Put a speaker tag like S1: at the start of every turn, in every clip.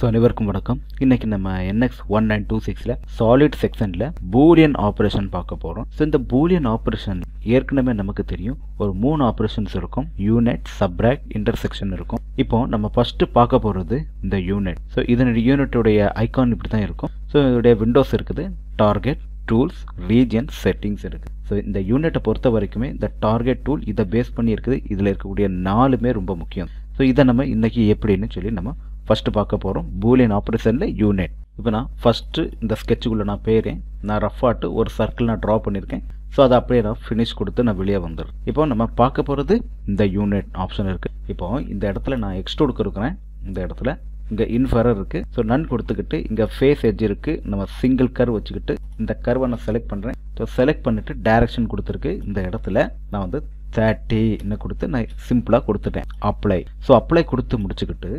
S1: So அனைவருக்கும் வணக்கம். இன்னைக்கு நம்ம NX 1926ல சாலிட் செக்ஷன்ல பூலியன் ஆப்ரேஷன் பார்க்க போறோம். ஸோ இந்த பூலியன் ஆப்ரேஷன் ஏற்கனவே நமக்கு தெரியும், ஒரு 3 ஆப்ரேஷன்ஸ் இருக்கும். யூனிட், சப்ராக்ட், இன்டர்செக்ஷன் இருக்கும். இப்போ நம்ம ஃபர்ஸ்ட் பார்க்க போறது இந்த யூனிட். ஸோ இதனுடைய யூனிட்டுடைய ஐகான் இப்படி தான் இருக்கும். ஸோ இதோடைய விண்டோஸ் இருக்குது, டார்கெட், டூல்ஸ், ரீஜன், செட்டிங்ஸ் இருக்கு. ஸோ இந்த யூனிட்டை பொறுத்த வரைக்குமே இந்த டார்கெட் டூல் இதை பேஸ் பண்ணி இருக்குது. இதில் இருக்கக்கூடிய 4மே ரொம்ப முக்கியம். ஸோ இதை நம்ம இன்னைக்கு எப்படின்னு சொல்லி நம்ம ஃபர்ஸ்ட் பார்க்க போகிறோம். பூலியன் ஆப்ரேஷனில் யூனிட். இப்போ நான் ஃபஸ்ட்டு இந்த ஸ்கெட்சுக்குள்ளே நான் போயிறேன். நான் ரஃபாட்டு ஒரு சர்க்கிள் நான் ட்ரா பண்ணியிருக்கேன். ஸோ அதை அப்படியே நான் ஃபினிஷ் கொடுத்து நான் வெளியே வந்துடுறேன். இப்போ நம்ம பார்க்க போகிறது இந்த யூனிட் ஆப்ஷன் இருக்குது. இப்போ இந்த இடத்துல நான் எக்ஸ்ட்ரூட் கொடுக்குறேன். இந்த இடத்துல இங்கே இன்ஃபரர் இருக்குது. ஸோ நன் கொடுத்துக்கிட்டு இங்கே ஃபேஸ் எட்ஜ் இருக்குது. நம்ம சிங்கிள் கர்வ் வச்சுக்கிட்டு இந்த கர்வை நான் செலக்ட் பண்ணுறேன். ஸோ செலக்ட் பண்ணிவிட்டு டைரக்ஷன் கொடுத்துருக்கு. இந்த இடத்துல நான் வந்து 30 கொடுத்து நான் சிம்பிளாக கொடுத்துட்டேன். அப்ளை. ஸோ அப்ளை கொடுத்து முடிச்சுக்கிட்டு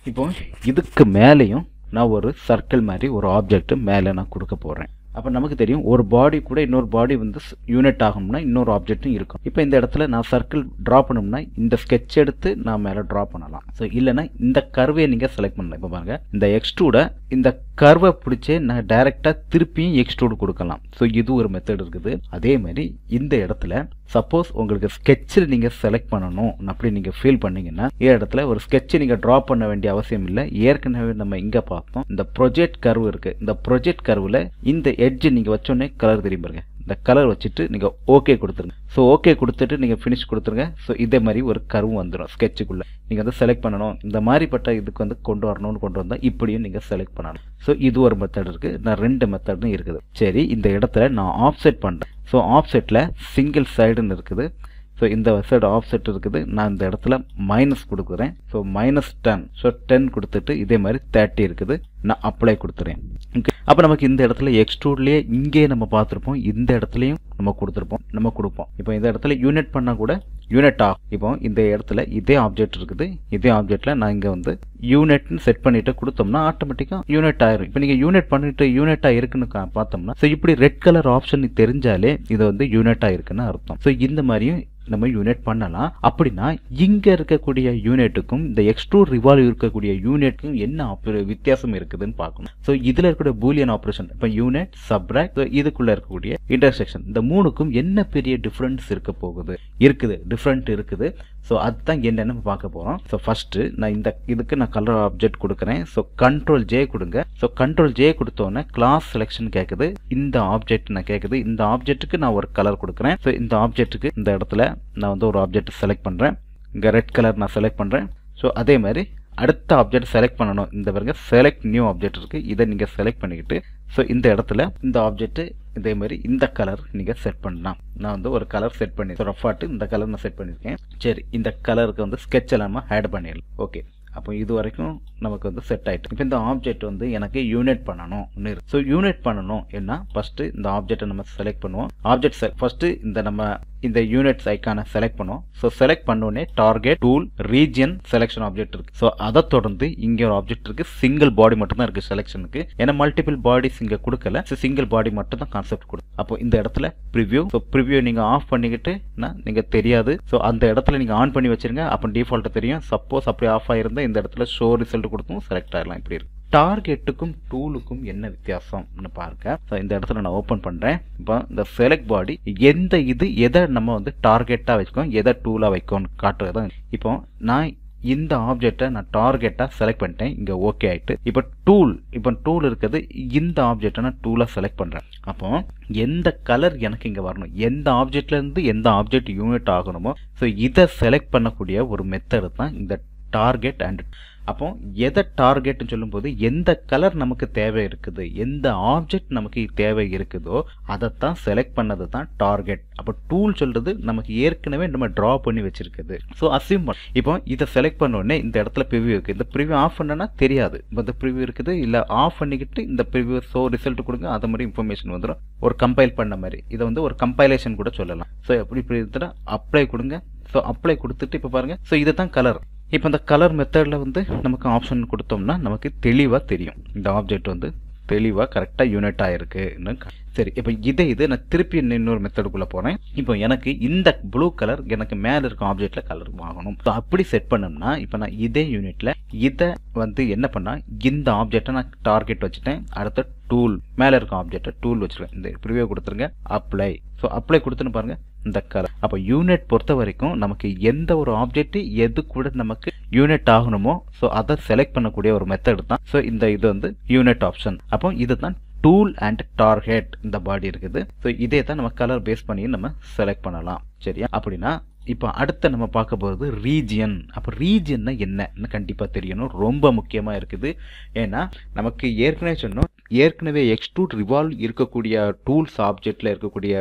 S1: இப்போ இதுக்கு மேலேயும் நான் ஒரு சர்க்கிள் மாதிரி ஒரு ஆப்ஜெக்ட் மேலே நான் கொடுக்க போகிறேன். அப்போ நமக்கு தெரியும், ஒரு பாடி கூட இன்னொரு பாடி வந்து யூனிட் ஆகணும்னா இன்னொரு ஆப்ஜெக்ட்டும் இருக்கும். இப்போ இந்த இடத்துல நான் சர்க்கிள் ட்ரா பண்ணணும்னா இந்த ஸ்கெட்ச் எடுத்து நான் மேலே ட்ரா பண்ணலாம். ஸோ இல்லைன்னா இந்த கர்வை நீங்கள் செலக்ட் பண்ணலாம். இப்போ பாருங்க, இந்த எக்ஸ்ட்ரூட இந்த கர்வை பிடிச்சே நான் டைரெக்டாக திருப்பியும் எக்ஸ்ட்ரூட் கொடுக்கலாம். ஸோ இது ஒரு மெத்தட் இருக்குது. அதே மாதிரி இந்த இடத்துல சப்போஸ் உங்களுக்கு ஸ்கெட்சில் நீங்கள் செலக்ட் பண்ணணும் அப்படி நீங்கள் ஃபீல் பண்ணீங்கன்னா இந்த இடத்துல ஒரு ஸ்கெட்சை நீங்கள் ட்ரா பண்ண வேண்டிய அவசியம் இல்லை. ஏற்கனவே நம்ம இங்கே பார்த்தோம், இந்த ப்ரொஜெக்ட் கர்வ் இருக்குது. இந்த ப்ரொஜெக்ட் கர்வில் இந்த எட்ஜ் நீங்கள் வச்சோடனே கலர் தெரியும் பாருங்க. இந்த கலர் வச்சுட்டு நீங்கள் ஓகே கொடுத்துருங்க. ஸோ ஓகே கொடுத்துட்டு நீங்கள் ஃபினிஷ் கொடுத்துருங்க. ஸோ இதே மாதிரி ஒரு கர்வ் வந்துடும் ஸ்கெட்சுக்குள்ளே. நீங்கள் வந்து செலக்ட் பண்ணணும், இந்த மாதிரிப்பட்ட இதுக்கு வந்து கொண்டு வரணும்னு கொண்டு வந்தால் இப்படியும் நீங்கள் செலக்ட் பண்ணணும். ஸோ இது ஒரு மெத்தட் இருக்குது. நான் 2 மெத்தடும் இருக்குது. சரி, இந்த இடத்துல நான் ஆஃப்செட் பண்ணுறேன். ஸோ ஆஃப்செட்டில் சிங்கிள் சைடுன்னு இருக்குது. ஸோ இந்த சைடு ஆஃப்செட் இருக்குது. நான் இந்த இடத்துல மைனஸ் கொடுக்குறேன். ஸோ -10. ஸோ 10 கொடுத்துட்டு இதே மாதிரி 30 இருக்குது. நான் அப்ளை கொடுத்துறேன். ஓகே, அப்போ நமக்கு இந்த இடத்துல எக்ஸ்ட்ரூட்லேயே இங்கே நம்ம பார்த்துருப்போம், இந்த இடத்துலையும் நம்ம கொடுப்போம். இப்போ இந்த இடத்துல யூனிட் பண்ணால் கூட யூனிட் ஆகும். இப்போ இந்த இடத்துல இதே ஆப்ஜெக்ட் இருக்குது. இதே ஆப்ஜெக்ட்ல நான் இங்கே வந்து யூனிட்னு செட் பண்ணிட்டு கொடுத்தோம்னா ஆட்டோமேட்டிக்காக யூனிட் ஆயிரும். இப்போ நீங்கள் யூனிட் பண்ணிட்டு யூனிட்டாக இருக்குன்னு பார்த்தோம்னா, ஸோ இப்படி ரெட் கலர் ஆப்ஷன் தெரிஞ்சாலே இது வந்து யூனிட்டாக இருக்குன்னு அர்த்தம். ஸோ இந்த மாதிரியும் நம்ம யூனிட் பண்ணலாம். அப்படின்னா இங்க இருக்கக்கூடிய யூனிட்டுக்கும் இந்த எக்ஸ்ட்ரூட் ரிவால்வ் இருக்கக்கூடிய யூனிட்டுக்கும் என்ன வித்தியாசம் இருக்குதுன்னு பார்க்கணும். ஸோ இதுல இருக்கக்கூடிய பூலியன் ஆப்ரேஷன், இப்போ யூனிட், சப்ராக்ட், இதுக்குள்ள இருக்கக்கூடிய இன்டர்செக்ஷன், இந்த 3க்கும் என்ன பெரிய டிஃபரன்ஸ் டிஃபரெண்ட் இருக்குது. ஸோ அதுதான் என்னன்னு பார்க்க போறோம். ஸோ ஃபர்ஸ்ட் நான் இதுக்கு நான் கலர் ஆப்ஜெக்ட் கொடுக்குறேன். ஸோ Ctrl+J கொடுங்க. ஸோ Ctrl+J கொடுத்தோன்னே கிளாஸ் செலெக்ஷன் கேட்குது. இந்த ஆப்ஜெக்ட் நான் கேட்குது. இந்த ஆப்ஜெக்ட்டுக்கு நான் ஒரு கலர் கொடுக்குறேன். ஸோ இந்த ஆப்ஜெக்ட்டுக்கு இந்த இடத்துல நான் வந்து ஒரு ஆப்ஜெக்ட் செலக்ட் பண்ணுறேன். இங்கே ரெட் கலர் நான் செலக்ட் பண்ணுறேன். ஸோ அதே மாதிரி அடுத்த ஆப்ஜெக்ட் செலக்ட் பண்ணணும். இந்த பாருங்க, செலக்ட் நியூ ஆப்ஜெக்ட் இருக்குது. இதை நீங்கள் செலக்ட் பண்ணிக்கிட்டு ஸோ இந்த இடத்துல இந்த ஆப்ஜெக்ட் இதே மாதிரி இந்த கலர் நீங்கள் செட் பண்ணலாம். நான் வந்து ஒரு கலர் செட் பண்ணி ரஃபாட்டு இந்த கலர் நான் செட் பண்ணியிருக்கேன். சரி, இந்த கலருக்கு வந்து ஸ்கெட்ச் எல்லாம் ஆட் பண்ணிடலாம். ஓகே, அப்போ இது வரைக்கும் நமக்கு வந்து செட் ஆகிட்டு. இப்போ இந்த ஆப்ஜெக்ட் வந்து எனக்கு யூனிட் பண்ணணும். ஸோ யூனிட் பண்ணணும் என்ன, ஃபர்ஸ்ட் இந்த ஆப்ஜெக்டை நம்ம செலக்ட் பண்ணுவோம். ஆப்ஜெக்ட் ஃபர்ஸ்ட் இந்த யூனிட்ஸ் ஐக்கானை செலக்ட் பண்ணுவோம். ஸோ செலக்ட் பண்ணோடனே target, tool, region, selection object இருக்கு. ஸோ அதை தொடர்ந்து இங்கே ஒரு ஆப்ஜெக்ட் இருக்கு. சிங்கிள் பாடி மட்டும் தான் இருக்கு செலக்ஷனுக்கு. ஏன்னா மல்டிபிள் பாடிஸ் இங்கே கொடுக்கல. ஸோ சிங்கிள் பாடி மட்டும் தான் கான்செப்ட் கொடுக்கும். அப்போ இந்த இடத்துல ப்ரிவ்யூ. ஸோ ப்ரிவ்யூ நீங்க ஆஃப் பண்ணிக்கிட்டு நீங்க தெரியாது. ஸோ அந்த இடத்துல நீங்க ஆன் பண்ணி வச்சிருங்க. அப்போ டிஃபால்ட் தெரியும். சப்போஸ் அப்படி ஆஃப் ஆயிருந்தா இந்த இடத்துல ஷோ ரிசல்ட் கொடுத்தும் செலக்ட் ஆயிடலாம். இப்படி இருக்கு. டார்கெட்டுக்கும் டூலுக்கும் என்ன வித்தியாசம்னு பார்க்க இந்த இடத்துல நான் ஓப்பன் பண்றேன். இப்போ இந்த செலக்ட் பாடி எதை நம்ம வந்து டார்கெட்டா வச்சுக்கோம், எதை டூலா வைக்கோன்னு காட்டுறதான். இப்போ நான் இந்த ஆப்ஜெக்டை நான் டார்கெட்டா செலக்ட் பண்ணிட்டேன். இங்க ஓகே ஆயிட்டு. இப்போ டூல் இருக்குது. இந்த ஆப்ஜெக்டை நான் டூலா செலக்ட் பண்றேன். அப்போ எந்த கலர் எனக்கு இங்க வரணும், எந்த ஆப்ஜெக்ட்ல இருந்து எந்த ஆப்ஜெக்ட் யூனிட் ஆகணுமோ, ஸோ இதை செலக்ட் பண்ணக்கூடிய ஒரு மெத்தட் தான் இந்த டார்கெட் அண்ட். அப்போ எதை டார்கெட்னு சொல்லும்போது எந்த கலர் நமக்கு தேவை இருக்குது, எந்த ஆப்ஜெக்ட் நமக்கு தேவை இருக்குதோ அதைத்தான் செலக்ட் பண்ணது தான் டார்கெட். அப்போ டூல் சொல்றது நமக்கு ஏற்கனவே நம்ம டிரா பண்ணி வச்சிருக்குது. ஸோ அசியூம் இப்போ இதை செலக்ட் பண்ண உடனே இந்த இடத்துல ப்ரிவ்யூ இருக்கு. இந்த ப்ரிவ்யூ ஆஃப் பண்ணனா தெரியாது. இப்போ இந்த ப்ரிவ்யூ இருக்குது, இல்லை ஆஃப் பண்ணிக்கிட்டு இந்த ப்ரிவ்யூ ஸோ ரிசல்ட் கொடுங்க. அது மாதிரி இன்ஃபர்மேஷன் வந்துடும். ஒரு கம்பைல் பண்ண மாதிரி இதை வந்து ஒரு கம்பைலேஷன் கூட சொல்லலாம். ஸோ இப்படி இருந்தால் அப்ளை கொடுங்க. ஸோ அப்ளை கொடுத்துட்டு இப்போ பாருங்க, ஸோ இதை தான் கலர். இப்போ இந்த கலர் மெத்தடில் வந்து நமக்கு ஆப்ஷன் கொடுத்தோம்னா நமக்கு தெளிவாக தெரியும் இந்த ஆப்ஜெக்ட் வந்து தெளிவாக கரெக்டாக யூனிட் ஆகிருக்குன்னு. சரி, இப்போ இது நான் திருப்பி இன்னொரு மெத்தடுக்குள்ளே போகிறேன். இப்போ எனக்கு இந்த ப்ளூ கலர் எனக்கு மேலே இருக்க ஆப்ஜெக்டில் கலர் வாங்கணும். ஸோ அப்படி செட் பண்ணோம்னா இப்போ நான் இதே யூனிட்டில் இதை வந்து என்ன பண்ணால் இந்த ஆப்ஜெக்டை நான் டார்கெட் வச்சுட்டேன். அடுத்த டூல் மேலே இருக்க ஆப்ஜெக்டை டூல் வச்சுருக்கேன். இந்த ப்ரிவியூ கொடுத்துருங்க, அப்ளை. ஸோ அப்ளை கொடுத்துன்னு பாருங்கள் இந்த கலர். அப்போ யூனிட் பொறுத்த வரைக்கும் நமக்கு எந்த ஒரு ஆப்ஜெக்ட் எது கூட நமக்கு யூனிட் ஆகணுமோ ஸோ அதை செலக்ட் பண்ணக்கூடிய ஒரு மெத்தட் தான். ஸோ இது வந்து யூனிட் ஆப்ஷன். அப்போ இதுதான் டூல் அண்ட் டார்கெட் இந்த பாடி இருக்குது. ஸோ இதே தான் நம்ம கலர் பேஸ் பண்ணி நம்ம செலக்ட் பண்ணலாம். சரியா? அப்படின்னா இப்போ அடுத்து நம்ம பார்க்க போகிறது ரீஜியன். அப்போ ரீஜியன்னா என்னன்னு கண்டிப்பாக தெரியணும், ரொம்ப முக்கியமாக இருக்குது. ஏன்னா நமக்கு ஏற்கனவே எக்ஸ்ட்ரூட் ரிவால்வ் இருக்கக்கூடிய டூல்ஸ் ஆப்ஜெக்டில் இருக்கக்கூடிய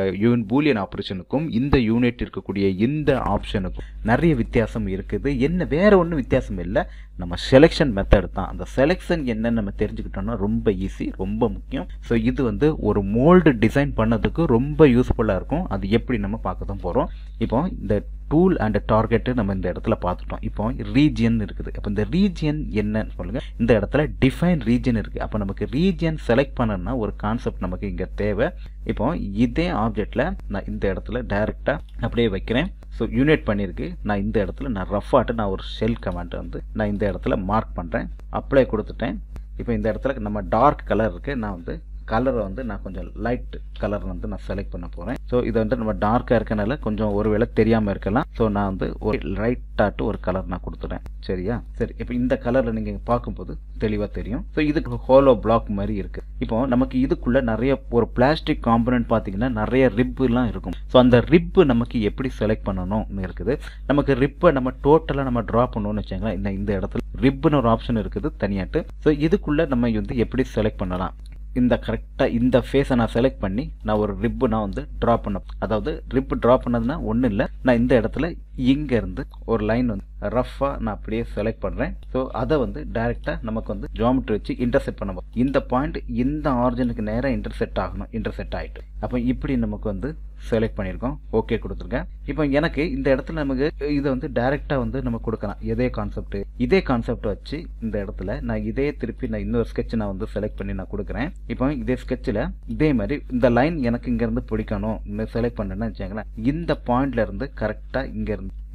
S1: பூலியன் ஆப்ரேஷனுக்கும் இந்த யூனிட் இருக்கக்கூடிய இந்த ஆப்ஷனுக்கும் நிறைய வித்தியாசம் இருக்குது. என்ன வேற ஒன்றும் வித்தியாசம் இல்லை, நம்ம செலெக்ஷன் மெத்தட் தான். அந்த செலெக்ஷன் என்னன்னு நம்ம தெரிஞ்சுக்கிட்டோம்னா ரொம்ப ஈஸி, ரொம்ப முக்கியம். ஸோ இது வந்து ஒரு மோல்டு டிசைன் பண்ணதுக்கு ரொம்ப யூஸ்ஃபுல்லாக இருக்கும். அது எப்படி நம்ம பார்க்க தான் போகிறோம். இப்போ இந்த டூல் அண்ட் டார்கெட்டு நம்ம இந்த இடத்துல பார்த்துட்டோம். இப்போ ரீஜியன் இருக்குது. அப்போ இந்த ரீஜியன் என்னன்னு சொல்லுங்கள். இந்த இடத்துல டிஃபைன் ரீஜியன் இருக்குது. அப்போ நமக்கு ரீஜியன் செலக்ட் பண்ணணும்னா ஒரு கான்செப்ட் நமக்கு இங்கே தேவை. இப்போ இதே ஆப்ஜெக்டில் நான் இந்த இடத்துல டைரெக்டாக அப்படியே வைக்கிறேன். ஸோ யூனிட் பண்ணியிருக்கு. நான் இந்த இடத்துல நான் ரஃபாட்டு நான் ஒரு ஷெல் கமாண்ட் வந்து நான் இந்த இடத்துல மார்க் பண்ணுறேன். அப்ளை கொடுத்துட்டேன். இப்போ இந்த இடத்துல நம்ம டார்க் கலர் இருக்குது. நான் வந்து கலரை வந்து நான் கொஞ்சம் லைட் கலர் வந்து நான் செலக்ட் பண்ண போகிறேன். ஸோ இதை வந்து நம்ம டார்க்காக இருக்கனால கொஞ்சம் ஒருவேளை தெரியாமல் இருக்கலாம். ஸோ நான் வந்து ஒரு லைட்டாட்டு ஒரு கலர் நான் கொடுத்துறேன். சரியா? சரி, இப்போ இந்த கலரில் நீங்கள் பார்க்கும்போது தெளிவாக தெரியும். ஸோ இதுக்கு ஹோலோ பிளாக் மாதிரி இருக்குது. இப்போ நமக்கு இதுக்குள்ளே நிறைய ஒரு பிளாஸ்டிக் காம்பனன்ட் பார்த்தீங்கன்னா நிறைய ரிப்புலாம் இருக்கும். ஸோ அந்த ரிப்பு நமக்கு எப்படி செலக்ட் பண்ணணும்னு இருக்குது. நமக்கு ரிப்பை நம்ம டோட்டலாக நம்ம ட்ரா பண்ணணும்னு வச்சுங்களேன். இந்த இடத்துல ரிப்புன்னு ஒரு ஆப்ஷன் இருக்குது தனியாட்டு. ஸோ இதுக்குள்ளே நம்ம வந்து எப்படி செலக்ட் பண்ணலாம். இந்த கரெக்டாக இந்த ஃபேஸை நான் செலக்ட் பண்ணி நான் ஒரு ரிப்பு நான் வந்து ட்ரா பண்ண, அதாவது ரிப்பு ட்ரா பண்ணதுன்னா ஒன்றும் இல்லை, நான் இந்த இடத்துல இங்கேருந்து ஒரு லைன் வந்து ரஃபாக நான் அப்படியே செலக்ட் பண்ணுறேன். ஸோ அதை வந்து டைரெக்டாக நமக்கு வந்து ஜியோமெட்ரி வச்சு இன்டர்செக்ட் பண்ண போகிறோம். இந்த பாயிண்ட் இந்த ஆரிஜினுக்கு நேராக இன்டர்செக்ட் ஆகணும். இன்டர்செக்ட் ஆகிட்டு அப்போ இப்படி நமக்கு வந்து செலக்ட் பண்ணியிருக்கோம். ஓகே கொடுத்துருக்கேன். இப்போ எனக்கு இந்த இடத்துல நமக்கு இதை வந்து டைரெக்டாக வந்து நம்ம கொடுக்கலாம். இதே கான்செப்ட் வச்சு இந்த இடத்துல நான் திருப்பி நான் இன்னொரு ஸ்கெட்ச் நான் வந்து செலக்ட் பண்ணி நான் கொடுக்குறேன். இப்போ இதே ஸ்கெட்சில் இதே மாதிரி இந்த லைன் எனக்கு இங்கேருந்து பிடிக்கணும் செலக்ட் பண்ணேன்னு வச்சுக்கோங்களேன். இந்த பாயிண்ட்ல இருந்து கரெக்டாக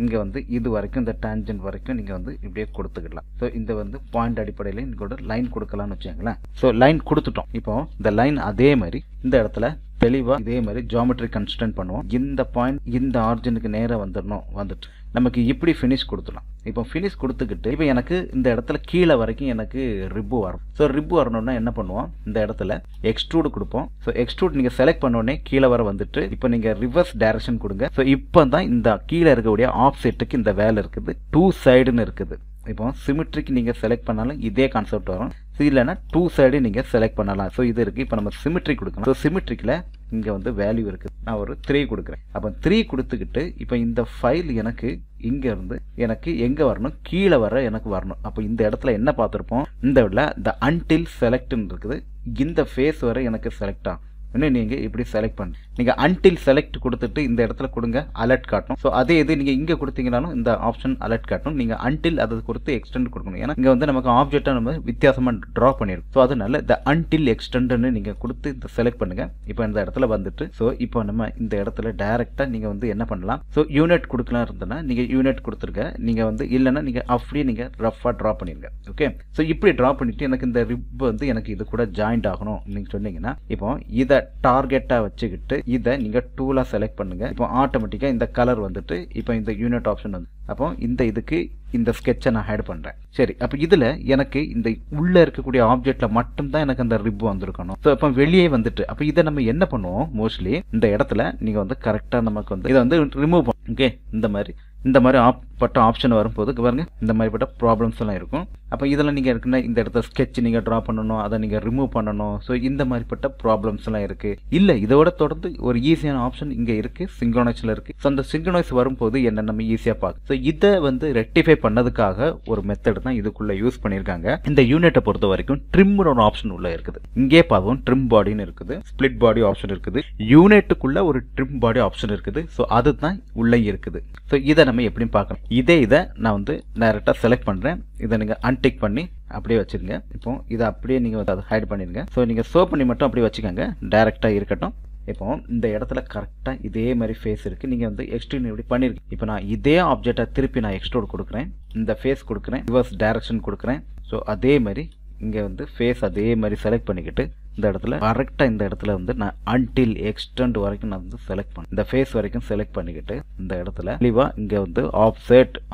S1: இங்கே வந்து இது வரைக்கும் இந்த டான்ஜென்ட் வரைக்கும் நீங்கள் வந்து இப்படியே கொடுத்துக்கலாம். ஸோ இந்த வந்து பாயிண்ட் அடிப்படையில் நீங்கள் லைன் கொடுக்கலாம்னு வச்சுக்கோங்களேன். ஸோ லைன் கொடுத்துட்டோம். இப்போ இந்த லைன் அதே மாதிரி இந்த இடத்துல தெளிவாக இதே மாதிரி ஜியோமெட்ரி கன்ஸ்டன்ட் பண்ணுவோம். இந்த பாயிண்ட் இந்த ஆரிஜினுக்கு நேராக வந்துடணும். வந்துட்டு நமக்கு இப்படி ஃபினிஷ் கொடுத்துடலாம். இப்போ ஃபினிஷ் கொடுத்துக்கிட்டு இப்போ எனக்கு இந்த இடத்துல கீழே வரைக்கும் எனக்கு ரிப்பு வரும். ஸோ ரிப்பு வரணும்னா என்ன பண்ணுவோம், இந்த இடத்துல எக்ஸ்ட்ரூடு கொடுப்போம். ஸோ எக்ஸ்ட்ரூட் நீங்கள் செலக்ட் பண்ணோடனே கீழே வர வந்துட்டு இப்போ நீங்கள் ரிவர்ஸ் டைரக்ஷன் கொடுங்க. ஸோ இப்போ தான் இந்த கீழே இருக்கக்கூடிய ஆஃப் செட்டுக்கு இந்த வேலை இருக்குது. 2 சைடுன்னு இருக்குது. இப்போ சிமெட்ரிக்கு நீங்கள் செலக்ட் பண்ணாலும் இதே கான்செப்ட் வரும். இல்லைன்னா 2 சைடு நீங்கள் செலக்ட் பண்ணலாம். ஸோ இது இருக்குது. இப்போ நம்ம சிமெட்ரிக் கொடுக்கணும். ஸோ சிமெட்ரிக்கில் இங்கே வந்து வேல்யூ இருக்குது. நான் ஒரு 3 கொடுக்குறேன். அப்போ 3 கொடுத்துக்கிட்டு இப்போ இந்த ஃபைல் எனக்கு இங்கேருந்து எனக்கு எங்கே வரணும், கீழே வர எனக்கு வரணும். அப்போ இந்த இடத்துல என்ன பார்த்துருப்போம், இந்த இடத்துல இந்த அன்டில் செலக்ட்னு இருக்குது. இந்த ஃபேஸ் வரை எனக்கு செலக்ட் ஆகும். இன்னும் நீங்கள் இப்படி செலக்ட் பண்ணு. நீங்கள் அன்டில் செலக்ட் கொடுத்துட்டு இந்த இடத்துல கொடுங்க, அலர்ட் காட்டும். ஸோ அதே இது நீங்கள் இங்கே கொடுத்தீங்கனாலும் இந்த ஆப்ஷன் அலர்ட் காட்டும். நீங்கள் அன்டில் அதை கொடுத்து எக்ஸ்டெண்ட் கொடுக்கணும். ஏன்னா இங்கே வந்து நமக்கு ஆப்ஜெக்டாக நம்ம வித்தியாசமாக ட்ரா பண்ணியிருக்கோம். ஸோ அதனால இந்த அன்டில் எக்ஸ்டெண்ட்னு நீங்கள் கொடுத்து இந்த செலக்ட் பண்ணுங்கள். இப்போ இந்த இடத்துல வந்துட்டு ஸோ இப்போ நம்ம இந்த இடத்துல டைரெக்டாக நீங்கள் வந்து என்ன பண்ணலாம், ஸோ யூனிட் கொடுக்கலாம் இருந்ததுன்னா நீங்கள் யூனிட் கொடுத்துருங்க. நீங்கள் வந்து இல்லைன்னா நீங்கள் அப்படியே நீங்கள் ரஃபாக ட்ரா பண்ணிடுங்க. ஓகே, ஸோ இப்படி ட்ரா பண்ணிவிட்டு எனக்கு இந்த ரிப் வந்து எனக்கு இது கூட ஜாயிண்ட் ஆகணும் நீங்கள் சொன்னீங்கன்னா இப்போ இதை டார்கெட்டாக வச்சுக்கிட்டு இதை நீங்கள் டூலாக செலக்ட் பண்ணுங்க. இப்போ ஆட்டோமேட்டிக்காக இந்த கலர் வந்துட்டு இப்போ இந்த யூனிட் ஆப்ஷன் வந்து அப்போ இதுக்கு இந்த ஸ்கெட்சை நான் ஆட் பண்ணுறேன். சரி, அப்போ இதில் எனக்கு இந்த உள்ளே இருக்கக்கூடிய ஆப்ஜெக்டில் மட்டும்தான் எனக்கு அந்த ரிப் வந்திருக்கணும். ஸோ இப்போ வெளியே வந்துட்டு அப்போ இதை நம்ம என்ன பண்ணுவோம், மோஸ்ட்லி இந்த இடத்துல நீங்கள் வந்து கரெக்டாக நமக்கு வந்து இதை வந்து ரிமூவ் பண்ணும். ஓகே, இந்த மாதிரி பட்ட ஆப்ஷன் வரும்போது பாருங்க இந்த மாதிரிப்பட்ட ப்ராப்ளம்ஸ் எல்லாம் இருக்கும். அப்போ இதெல்லாம் நீங்கள் இருக்குன்னா இந்த இடத்துல ஸ்கெட்ச் நீங்கள் ட்ரா பண்ணணும், அதை நீங்கள் ரிமூவ் பண்ணணும். ஸோ இந்த மாதிரிப்பட்ட ப்ராப்ளம்ஸ் எல்லாம் இருக்குது. இல்லை இதோட தொடர்ந்து ஒரு ஈஸியான ஆப்ஷன் இங்கே இருக்குது, சிங்க்ரோனைஸில் இருக்குது. ஸோ அந்த சிங்க்ரோனைஸ் வரும்போது என்ன நம்ம ஈஸியாக பார்க்க. ஸோ இதை வந்து ரெக்டிஃபை பண்ணதுக்காக ஒரு மெத்தட் தான் இதுக்குள்ளே யூஸ் பண்ணியிருக்காங்க. இந்த யூனிட்டை பொறுத்த வரைக்கும் ட்ரிம்னு ஒரு ஆப்ஷன் உள்ள இருக்குது. இங்கே பார்ப்போம் ட்ரிம் பாடின்னு இருக்குது, ஸ்பிளிட் பாடி ஆப்ஷன் இருக்குது, யூனிட்டுக்குள்ள ஒரு ட்ரிம் பாடி ஆப்ஷன் இருக்குது. ஸோ அதுதான் உள்ளே இருக்குது. ஸோ இதை நம்ம எப்படின்னு பார்க்கலாம். இதை நான் வந்து டைரெக்டாக செலக்ட் பண்ணுறேன். இதை நீங்கள் அன்டிக் பண்ணி அப்படியே வச்சுருங்க. இப்போ இதை அப்படியே நீங்கள் வந்து அதை ஹைட் பண்ணிடுங்க. ஸோ நீங்கள் ஷோ பண்ணி மட்டும் அப்படியே வச்சுக்கோங்க, டைரெக்டாக இருக்கட்டும். இப்போ இந்த இடத்துல கரெக்டாக இதே மாதிரி ஃபேஸ் இருக்குது. நீங்கள் வந்து எக்ஸ்ட்ரூட் இப்படி பண்ணியிருக்கீங்க. இப்போ நான் இதே ஆப்ஜெக்டை திருப்பி நான் எக்ஸ்ட்ரூட் கொடுக்குறேன், இந்த ஃபேஸ் கொடுக்குறேன், ரிவர்ஸ் டைரக்ஷன் கொடுக்குறேன். ஸோ அதே மாதிரி இங்கே வந்து ஃபேஸ் அதே மாதிரி செலக்ட் பண்ணிக்கிட்டு இந்த இடத்துல கரெக்டாக இந்த இடத்துல வந்து நான் அன்டில் எக்ஸ்டெண்ட் வரைக்கும் நான் வந்து செலக்ட் பண்ணேன். இந்த ஃபேஸ் வரைக்கும் செலக்ட் பண்ணிக்கிட்டு இந்த இடத்துல தெளிவாக இங்கே வந்து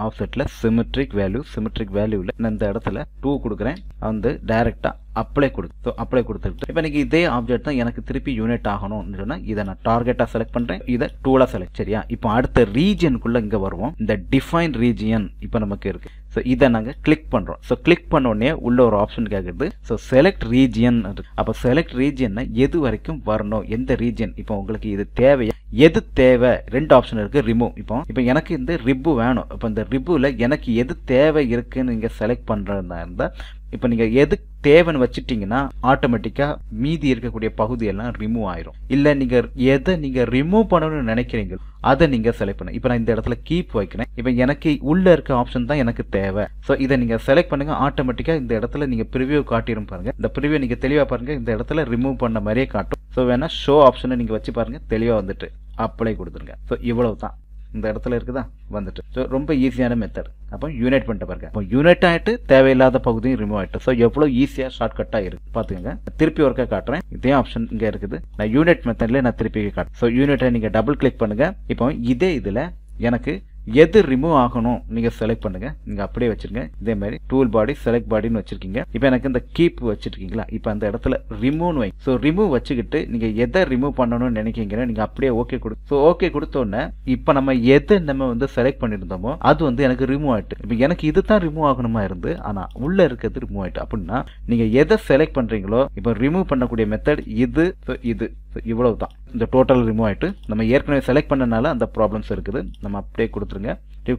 S1: ஆஃப்செட்டில் சிமெட்ரிக் வேல்யூவில் நான் இந்த இடத்துல 2 கொடுக்குறேன். வந்து டைரெக்டாக அப்ளை ஸோ அப்ளை கொடுத்துட்டு இப்போ எனக்கு இதே ஆப்ஜெக்ட் தான் எனக்கு திருப்பி யூனிட் ஆகணும்னு சொன்னால் இதை நான் டார்கெட்டாக செலக்ட் பண்ணுறேன், இதை டூலாக செலக்ட். சரியா? இப்போ அடுத்த ரீஜியனுக்குள்ளே இங்கே வருவோம். இந்த டிஃபைன் ரீஜியன் இப்போ நமக்கு இருக்குது. ஸோ இதை நாங்கள் கிளிக் பண்ணுறோம். ஸோ கிளிக் பண்ண உடனே உள்ள ஒரு ஆப்ஷன் கேட்குறது. So select region. அப்போ செலக்ட் ரீஜியன்னா எது வரைக்கும் வரணும், எந்த ரீஜியன். இப்போ உங்களுக்கு இது தேவையா, எது தேவை, 2 ஆப்ஷன் இருக்குது. ரிமூவ். இப்போ எனக்கு இந்த ரிப்பு வேணும். இப்போ இந்த ரிப்புவில் எனக்கு எது தேவை இருக்குன்னு நீங்கள் செலக்ட் பண்ணுறதா இருந்தால் இப்போ நீங்கள் எது தேவைன்னு வச்சுட்டிங்கன்னா ஆட்டோமேட்டிக்காக மீதி இருக்கக்கூடிய பகுதியெல்லாம் ரிமூவ் ஆயிரும். இல்லை நீங்கள் ரிமூவ் பண்ணணும்னு நினைக்கிறீங்களோ அதை நீங்கள் செலக்ட் பண்ணுங்க. இப்போ நான் இந்த இடத்துல கீப் வைக்கிறேன். இப்போ எனக்கு உள்ளே இருக்க ஆப்ஷன் தான் எனக்கு தேவை. ஸோ இதை நீங்கள் செலக்ட் பண்ணுங்க. ஆட்டோமேட்டிக்காக இந்த இடத்துல நீங்கள் ப்ரிவியூ காட்டிடும் பாருங்க. இந்த ப்ரிவியூ நீங்கள் தெளிவாக பாருங்க, இந்த இடத்துல ரிமூவ் பண்ண மாதிரியே காட்டும். ஸோ வேணா ஷோ ஆப்ஷனை நீங்கள் வச்சு பாருங்க, தெளிவாக வந்துட்டு அப்ளை கொடுத்துருங்க. ஸோ இவ்வளவு தான் இந்த இடத்துல இருக்குதா வந்துட்டு. ஸோ ரொம்ப ஈஸியான மெத்தட். அப்போ யூனிட் பண்ணிட்டு பாருங்க. அப்போ யூனிட் ஆகிட்டு தேவையில்லாத பகுதியும் ரிமூவ் ஆகிட்டு. ஸோ எவ்வளோ ஈஸியாக ஷார்ட்கட்டாக இருக்குது பார்த்துக்கோங்க. திருப்பி ஒர்க்காக காட்டுறேன். இதே ஆப்ஷன் இங்கே இருக்குது. நான் யூனிட் மெத்தட்லேயே நான் திருப்பி காட்டுறேன். ஸோ யூனிட்டை நீங்கள் டபுள் கிளிக் பண்ணுங்க. இப்போ இதே இதில் எனக்கு எது ரிமூவ் ஆகணும் நீங்கள் செலக்ட் பண்ணுங்க. நீங்கள் அப்படியே வச்சிருங்க. இதே மாதிரி டூல் பாடி செலக்ட் பாடின்னு வச்சிருக்கீங்க. இப்போ எனக்கு இந்த கீப் வச்சிருக்கீங்களா, இப்போ அந்த இடத்துல ரிமூவ்னு வை. ஸோ ரிமூவ் வச்சுக்கிட்டு நீங்கள் எதை ரிமூவ் பண்ணணும்னு நினைக்கிறீங்கன்னா நீங்கள் அப்படியே ஓகே கொடு. ஸோ ஓகே கொடுத்தோன்னே இப்போ நம்ம வந்து செலக்ட் பண்ணியிருந்தோமோ அது வந்து எனக்கு ரிமூவ் ஆகிட்டு. இப்போ எனக்கு இது தான் ரிமூவ் ஆகணுமா இருந்து, ஆனால் உள்ளே இருக்கிறது ரிமூவ் ஆகிட்டு. அப்படின்னா நீங்கள் எதை செலக்ட் பண்ணுறீங்களோ இப்போ ரிமூவ் பண்ணக்கூடிய மெத்தட் இது. ஸோ இது இவ்வளவு தான். இந்த டோட்டல் ரிமூவ் ஆகிட்டு நம்ம ஏற்கனவே செலக்ட் பண்ணனால அந்த ப்ராப்ளம்ஸ் இருக்குது. நம்ம அப்படியே கொடுத்துருங்க.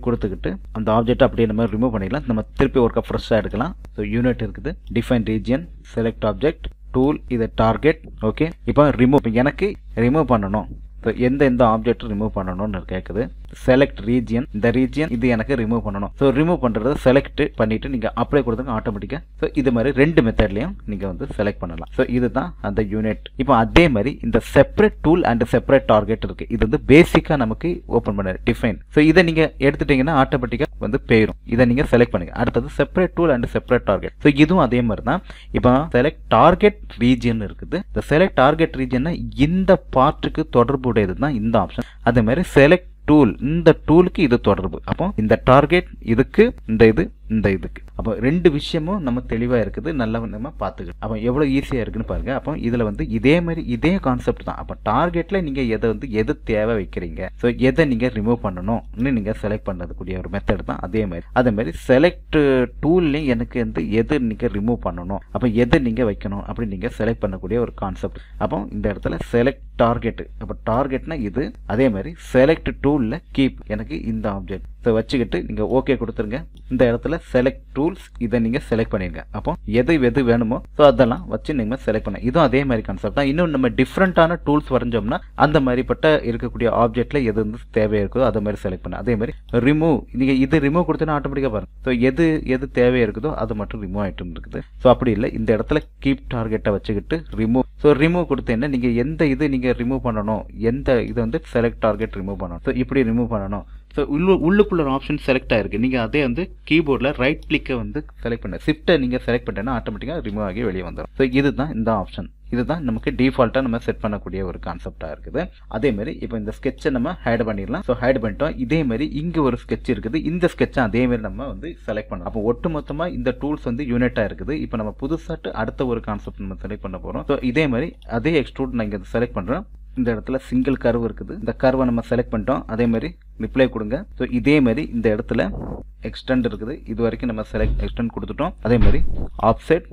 S1: கொடுத்துக்கிட்டு அந்த ஆப்ஜெக்ட் அப்படியே நம்ம ரிமூவ் பண்ணிடலாம். நம்ம திருப்பி ஒர்க்கை ஃப்ரெஷ்ஷாக எடுக்கலாம். ஸோ யூனிட் இருக்குது, define region, select object, tool, இது டார்கெட். ஓகே, இப்போ ரிமூவ். எனக்கு ரிமூவ் பண்ணணும். ஸோ எந்த ஆப்ஜெக்ட் ரிமூவ் பண்ணணும்னு கேட்குது. செலக்ட் ரீஜியன், இந்த ரீஜியன் இது எனக்கு ரிமூவ் பண்ணணும். ஸோ ரிமூவ் பண்ணுறத செலக்ட் பண்ணிட்டு நீங்கள் அப்ளை கொடுத்துங்க ஆட்டோமேட்டிக்காக. ஸோ இது மாதிரி 2 மெத்தட்லையும் நீங்கள் வந்து செலக்ட் பண்ணலாம். ஸோ இதுதான் அந்த யூனிட். இப்போ அதே மாதிரி இந்த separate tool and separate target இருக்கு. இது வந்து பேசிக்காக நமக்கு ஓப்பன் பண்ண டிஃபைன். ஸோ இதை நீங்கள் எடுத்துட்டீங்கன்னா ஆட்டோமேட்டிக்காக வந்து போயிடும். இதை நீங்கள் செலக்ட் பண்ணுங்க. அடுத்தது separate tool and separate target. So இதுவும் அதே மாதிரி தான். இப்போ செலக்ட் டார்கெட் ரீஜியன் இருக்குது. இந்த செலக்ட் டார்கெட் ரீஜியன்னா இந்த பார்ட்டுக்கு தொடர்புடையது தான் இந்த ஆப்ஷன். அதே மாதிரி செலக்ட் டூல், இந்த டூலுக்கு இது தொடர்பு. அப்போ இந்த டார்கெட் இதுக்கு, இந்த இதுக்கு. அப்போ 2 விஷயமும் நம்ம தெளிவாக இருக்குது. நல்லா நம்ம பார்த்துக்கலாம். அப்போ எவ்வளோ ஈஸியாக இருக்குன்னு பாருங்க. அப்போ இதில் வந்து இதே மாதிரி இதே கான்செப்ட் தான். அப்போ டார்கெட்டில் நீங்கள் எது தேவை வைக்கிறீங்க, ஸோ எதை நீங்கள் ரிமூவ் பண்ணணும்னு நீங்கள் செலக்ட் பண்ணக்கூடிய ஒரு மெத்தட் தான். அதே மாதிரி செலக்ட் டூல்லையும் எனக்கு எது நீங்கள் ரிமூவ் பண்ணணும், அப்போ எதை நீங்கள் வைக்கணும் அப்படி நீங்கள் செலக்ட் பண்ணக்கூடிய ஒரு கான்செப்ட். அப்போ இந்த இடத்துல செலக்ட் டார்கெட். அப்போ டார்கெட்னா இது. அதே மாதிரி செலக்ட் டூலில் கீப், எனக்கு இந்த ஆப்ஜெக்ட். ஸோ வச்சுக்கிட்டு நீங்கள் ஓகே கொடுத்துருங்க. இந்த இடத்துல செலக்ட் டூல்ஸ், இதை நீங்கள் செலக்ட் பண்ணிடுங்க. அப்போ எது வேணுமோ ஸோ அதெல்லாம் வச்சு நீங்கள் செலக்ட் பண்ண. இதுவும் அதே மாதிரி கான்செப்ட் தான். இன்னும் நம்ம டிஃப்ரெண்ட்டான டூல்ஸ் வரைஞ்சோம்னா அந்த மாதிரிப்பட்ட இருக்கக்கூடிய ஆப்ஜெக்ட்ல எது வந்து தேவை இருக்குதோ அதை மாதிரி செலக்ட் பண்ண. அதே மாதிரி ரிமூவ், நீங்கள் இது ரிமூவ் கொடுத்தோன்னா ஆட்டோமேட்டிக்காக பாருங்க. ஸோ எது தேவை இருக்குதோ அது மட்டும் ரிமூவ் ஆகிட்டு இருக்குது. ஸோ அப்படி இல்லை, இந்த இடத்துல கீப் டார்கெட்டை வச்சுக்கிட்டு ரிமூவ். ஸோ ரிமூவ் கொடுத்தேன்னா நீங்கள் நீங்கள் ரிமூவ் பண்ணணும், இது வந்து செலக்ட் டார்கெட் ரிமூவ் பண்ணணும். ஸோ இப்படி ரிமூவ் பண்ணணும். ஸோ உள்ளுக்குள்ள ஒரு ஆப்ஷன் செலக்ட் ஆயிருக்கு. நீங்கள் அதே வந்து கீபோர்டில் ரைட் கிளிக்கை வந்து செலக்ட் பண்ண, ஷிஃப்ட்டை நீங்கள் செலக்ட் பண்ணிட்டேன்னா ஆட்டோமேட்டிக்காக ரிமூவ் ஆகி வெளியே வந்துடும். ஸோ இதுதான் இந்த ஆப்ஷன். இதுதான் நமக்கு டிஃபால்ட்டாக நம்ம செட் பண்ணக்கூடிய ஒரு கான்செப்டாக இருக்குது. அதே மாதிரி இப்போ இந்த ஸ்கெட்சை நம்ம ஹைட் பண்ணிடலாம். ஸோ ஹைட் பண்ணிட்டோம். இதே மாதிரி இங்கே ஒரு ஸ்கெட்ச் இருக்குது. இந்த ஸ்கெட்சை அதே மாதிரி நம்ம வந்து செலக்ட் பண்ணலாம். அப்போ ஒட்டு மொத்தமாக இந்த டூல்ஸ் வந்து யூனிட்டாக இருக்குது. இப்போ நம்ம புதுசாட்டு அடுத்த ஒரு கான்செப்ட் நம்ம செலக்ட் பண்ண போகிறோம். ஸோ இதே மாதிரி அதே எக்ஸ்ட்ரூட் நான் இங்கே செலக்ட் பண்ணுறேன். இந்த இடத்துல சிங்கிள் கர்வ் இருக்குது. இந்த கர்வை நம்ம செலக்ட் பண்ணிட்டோம். அதே மாதிரி ரிப்ளை கொடுங்க. ஸோ இதே மாதிரி இந்த இடத்துல எக்ஸ்டெண்ட் இருக்குது. இது வரைக்கும் நம்ம எக்ஸ்டெண்ட் கொடுத்துட்டோம். அதே மாதிரி ஆஃப்செட்,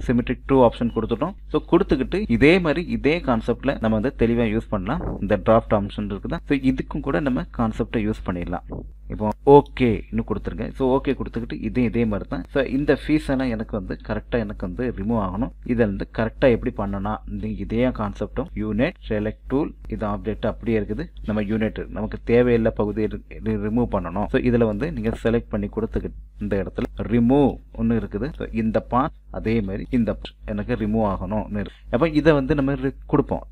S1: சிமெட்ரிக் 2 ஆப்ஷன் கொடுத்துட்டோம். ஸோ கொடுத்துக்கிட்டு இதே மாதிரி இதே கான்செப்ட்ல நம்ம வந்து தெளிவாக யூஸ் பண்ணலாம். இந்த டிராஃப்ட் ஆப்ஷன் இருக்குதா. ஸோ இதுக்கும் கூட நம்ம கான்செப்டை யூஸ் பண்ணிடலாம். இப்போ ஓகே இன்னும் கொடுத்துருங்க. ஸோ ஓகே கொடுத்துக்கிட்டு இதே மாதிரி தான். ஸோ இந்த ஃபீஸ் எல்லாம் எனக்கு வந்து கரெக்டாக எனக்கு வந்து ரிமூவ் ஆகணும். இதை வந்து கரெக்டாக எப்படி பண்ணனா இதே கான்செப்டும் யூனிட் செலக்ட் டூல் இது ஆப்ஜெக்ட் அப்படியே இருக்குது. நம்ம யூனிட் நமக்கு தேவையில்லை பகுதியை ரிமூவ் பண்ணணும். ஸோ இதில் வந்து நீங்கள் செலக்ட் பண்ணி கொடுத்துக்கிட்டு இந்த இடத்துல ரிமூவ் ஒன்று இருக்குது. ஸோ இந்த பார்ட் அதே மாதிரி இந்த எனக்கு ரிமூவ் ஆகணும். அப்போ இதை வந்து நம்ம கொடுப்போம்.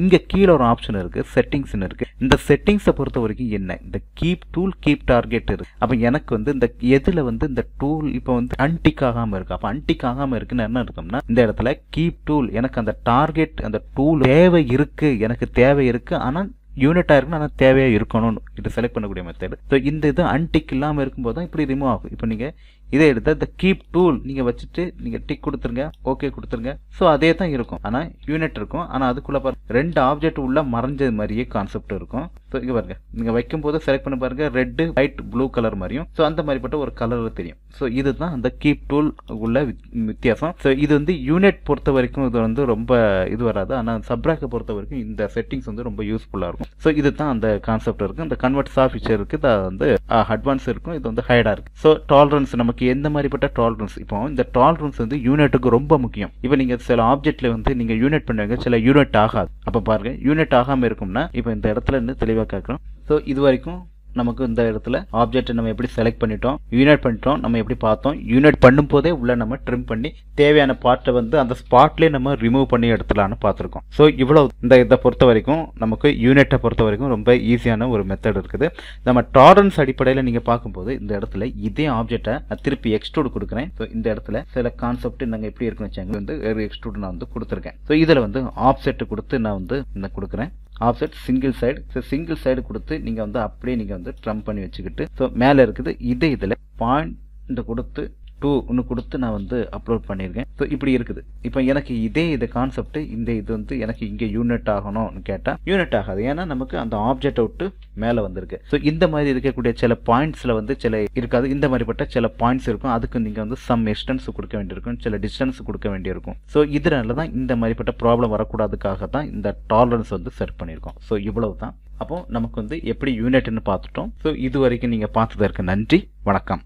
S1: இங்கே கீழே ஒரு ஆப்ஷன் இருக்குது, செட்டிங்ஸ்னு இருக்குது. இந்த செட்டிங்ஸை பொறுத்த வரைக்கும் என்ன, இந்த கீப் டூல் கீப் டார்கெட் இருக்கு. அப்போ எனக்கு வந்து இந்த எதில் வந்து இந்த டூல் இப்போ வந்து அன்டிக் ஆகாமல் இருக்கு. அப்போ அன்டிக் ஆகாமல் இருக்குன்னு என்ன அர்த்தம்னா, இந்த இடத்துல கீப் டூல் எனக்கு அந்த டார்கெட் அந்த டூல் தேவை இருக்கு, எனக்கு தேவை இருக்கு, ஆனால் யூனிட்டாக இருக்குன்னு ஆனால் தேவையாக இருக்கணும். இது செலக்ட் பண்ணக்கூடிய மெத்தட். ஸோ இந்த இது அன்டிக் இல்லாமல் இருக்கும்போது தான் இப்படி ரிமூவ் ஆகும். இப்போ நீங்கள் இதே எடுத்தால் இந்த கீப் டூல் நீங்கள் வச்சுட்டு நீங்கள் டிக் கொடுத்துருங்க, ஓகே கொடுத்துருங்க. ஸோ அதே தான் இருக்கும், ஆனால் யூனிட் இருக்கும். ஆனால் அதுக்குள்ளே பாருங்க ரெண்டு ஆப்ஜெக்ட் உள்ள மறைஞ்சது மாதிரியே கான்செப்ட் இருக்கும். ஸோ இங்கே பாருங்க நீங்கள் வைக்கும்போது செலக்ட் பண்ணி பாருங்க, ரெட்டு ஒயிட் ப்ளூ கலர் மாதிரியும். ஸோ அந்த மாதிரிப்பட்ட ஒரு கலர் தெரியும். ஸோ இதுதான் அந்த கீப் டூல் உள்ள வித்தியாசம். ஸோ இது வந்து யூனிட் பொறுத்த வரைக்கும் இது வந்து ரொம்ப இது வராது. ஆனால் சப்ராக்கை பொறுத்த வரைக்கும் இந்த செட்டிங்ஸ் வந்து ரொம்ப யூஸ்ஃபுல்லாக இருக்கும். ஸோ இதுதான் அந்த கான்செப்ட் இருக்கு. இந்த கன்வெர்ட் சாஃப்ட் ஃபீச்சர் இருக்கு, இது வந்து அட்வான்ஸ் இருக்கும், இது வந்து ஹைடா இருக்கு. ஸோ டாலரன்ஸ் நமக்கு எந்த மாதிரிப்பட்ட டாலரன்ஸ், இப்போ இந்த டாலரன்ஸ் வந்து யூனிட்டுக்கு ரொம்ப முக்கியம். இப்போ நீங்க சில ஆப்ஜெக்ட்ல வந்து நீங்க யூனிட் பண்ணுவீங்க, சில யூனிட் ஆகாது. அப்ப பாருங்க யூனிட் ஆகாம இருக்கும்னா இப்போ இந்த இடத்துல இருந்து தெளிவாக கேட்கறோம். ஸோ இது வரைக்கும் நமக்கு இந்த இடத்துல ஆப்ஜெக்ட் நம்ம எப்படி செலக்ட் பண்ணிட்டோம், யூனிட் பண்ணிட்டோம், நம்ம எப்படி பார்த்தோம், யூனிட் பண்ணும் போதே உள்ள நம்ம ட்ரிம் பண்ணி தேவையான பார்ட்டை வந்து அந்த ஸ்பாட்லேயே நம்ம ரிமூவ் பண்ணி எடுத்துலான்னு பார்த்துருக்கோம். ஸோ இவ்வளோ இதை பொறுத்த வரைக்கும் நமக்கு யூனிட்டை பொறுத்த வரைக்கும் ரொம்ப ஈஸியான ஒரு மெத்தட் இருக்குது. நம்ம டாலரன்ஸ் அடிப்படையில் நீங்கள் பார்க்கும்போது இந்த இடத்துல இதே ஆப்ஜெக்டை நான் திருப்பி எக்ஸ்ட்ரூட் கொடுக்குறேன். ஸோ இந்த இடத்துல சில கான்செப்ட் நாங்கள் எப்படி இருக்குன்னு வச்சாங்க வந்து எக்ஸ்ட்ரூட் நான் வந்து கொடுத்துருக்கேன். ஸோ இதில் வந்து ஆப்செட் கொடுத்து நான் வந்து இந்த கொடுக்குறேன். Offset single side. So single side கொடுத்து நீங்கள் வந்து அப்படியே நீங்கள் வந்து ட்ரம் பண்ணி வச்சுக்கிட்டு ஸோ மேலே இருக்குது இதில் பாயிண்ட் கொடுத்து 2 ஒன்று கொடுத்து நான் வந்து அப்லோட் பண்ணியிருக்கேன். ஸோ இப்படி இருக்குது. இப்போ எனக்கு இது கான்செப்ட் இது வந்து எனக்கு இங்கே யூனிட் ஆகணும்னு கேட்டால் யூனிட் ஆகாது. ஏன்னா நமக்கு அந்த ஆப்ஜெக்டை விட்டு மேலே வந்திருக்கு. ஸோ இந்த மாதிரி இருக்கக்கூடிய சில பாயிண்ட்ஸில் வந்து சில இருக்காது, இந்த மாதிரிப்பட்ட சில பாயிண்ட்ஸ் இருக்கும். அதுக்கு நீங்கள் வந்து சம் எக்ஸ்டென்ஸ் கொடுக்க வேண்டியிருக்கும், சில டிஸ்டன்ஸ் கொடுக்க வேண்டியிருக்கும். ஸோ இதனால தான் இந்த மாதிரிப்பட்ட ப்ராப்ளம் வரக்கூடாதுக்காக தான் இந்த டாலரன்ஸ் வந்து செட் பண்ணியிருக்கோம். ஸோ இவ்வளவு தான். அப்போ நமக்கு வந்து எப்படி யூனிட்னு பார்த்துட்டோம். ஸோ இது வரைக்கும் நீங்கள் பார்த்ததற்கு நன்றி, வணக்கம்.